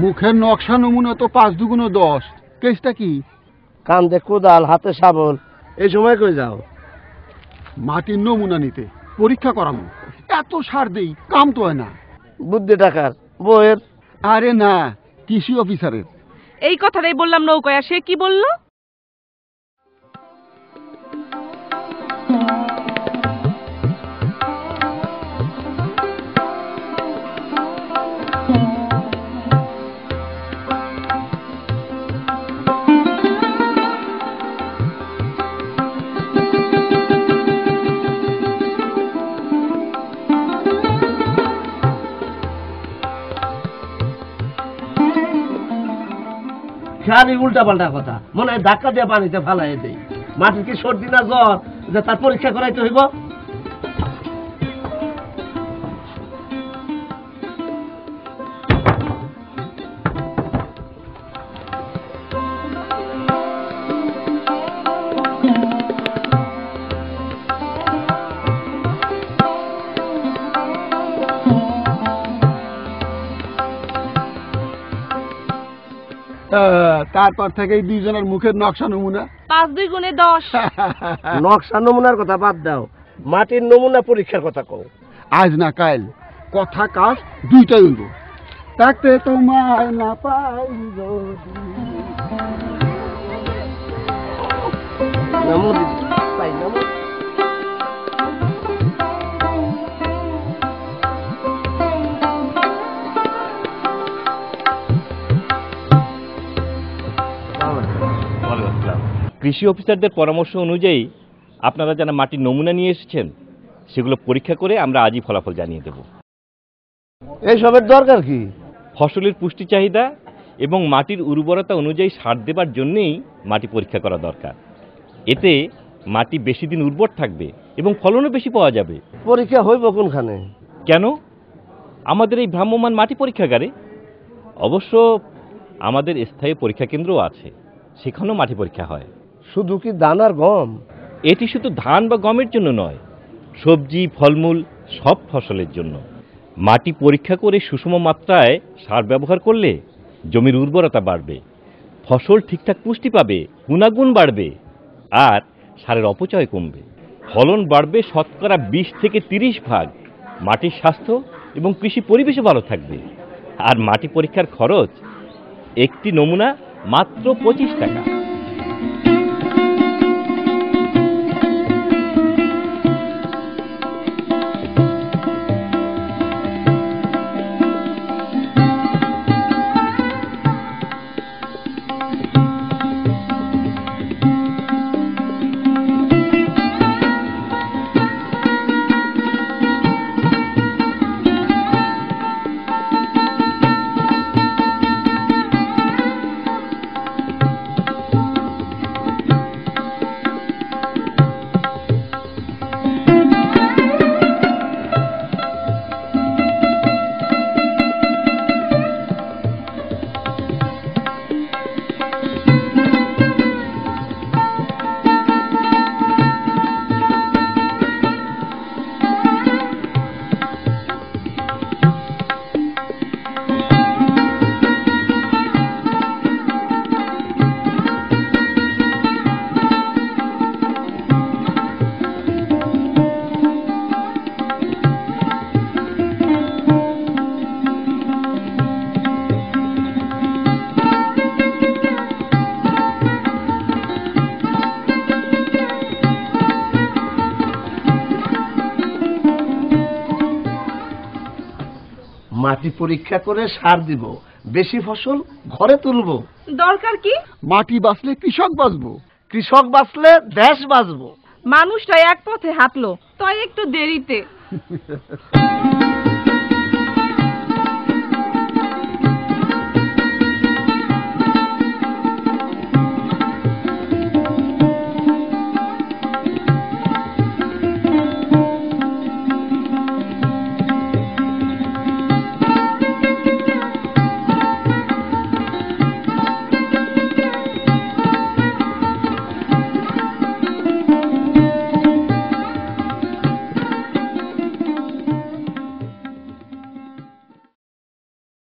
মুখের নকশা নমুনা তো 5 2 10। কেসটা কি? কান্দে কোদাল, হাতে শাবল, এই সময় কই যাও? মাটির নমুনা নিতে, পরীক্ষা করাবো। এত সার দেই, কাম তো হয় না। বুদ্ধি টাকার বইয়ের? আরে না, কৃষি অফিসারের। এই কথাটাই বললাম নৌকায়, সে কি বললো? খালি উল্টা পাল্টা কথা, মনে হয় ধাক্কা দিয়ে পানিতে ফালাই দেই। মাটির কি সর্দি না জ্বর যে তার পরীক্ষা করাইতে হইব? তারপর থেকে 2 জনের মুখের নকশা নমুনা। 5 2 10। নকশা নমুনার কথা বাদ দাও, মাটির নমুনা পরীক্ষার কথা কও। আজ না কাল, কথা কাজ দুইটাই হইব। থাকতে তোমায় না পাই কৃষি অফিসারদের পরামর্শ অনুযায়ী আপনারা যারা মাটির নমুনা নিয়ে এসেছেন সেগুলো পরীক্ষা করে আমরা আজই ফলাফল জানিয়ে দেব। এইসবের দরকার কি? ফসলের পুষ্টি চাহিদা এবং মাটির উর্বরতা অনুযায়ী সার দেবার জন্যেই মাটি পরীক্ষা করা দরকার। এতে মাটি বেশি দিন উর্বর থাকবে এবং ফলনও বেশি পাওয়া যাবে। পরীক্ষা হইব কোনখানে? কেন? আমাদের এই ভ্রাম্যমাণ মাটি পরীক্ষাগারে। অবশ্য আমাদের স্থায়ী পরীক্ষা কেন্দ্রও আছে, সেখানেও মাটি পরীক্ষা হয়। শুধু কি ধান আর গম? এটি শুধু ধান বা গমের জন্য নয়, সবজি, ফলমূল সব ফসলের জন্য। মাটি পরীক্ষা করে সুষম মাত্রায় সার ব্যবহার করলে জমির উর্বরতা বাড়বে, ফসল ঠিকঠাক পুষ্টি পাবে, গুণাগুণ বাড়বে, আর সারের অপচয় কমবে। ফলন বাড়বে শতকরা 20 থেকে 30 ভাগ। মাটির স্বাস্থ্য এবং কৃষি পরিবেশও ভালো থাকবে। আর মাটি পরীক্ষার খরচ একটি নমুনা মাত্র 25 টাকা। মাটি পরীক্ষা করে সার দিব, বেশি ফসল ঘরে তুলব। দরকার কি? মাটি বাঁচলে কৃষক বাঁচবো, কৃষক বাঁচলে দেশ বাঁচবো। মানুষটা এক পথে হাঁটলো, তাই একটু দেরিতে।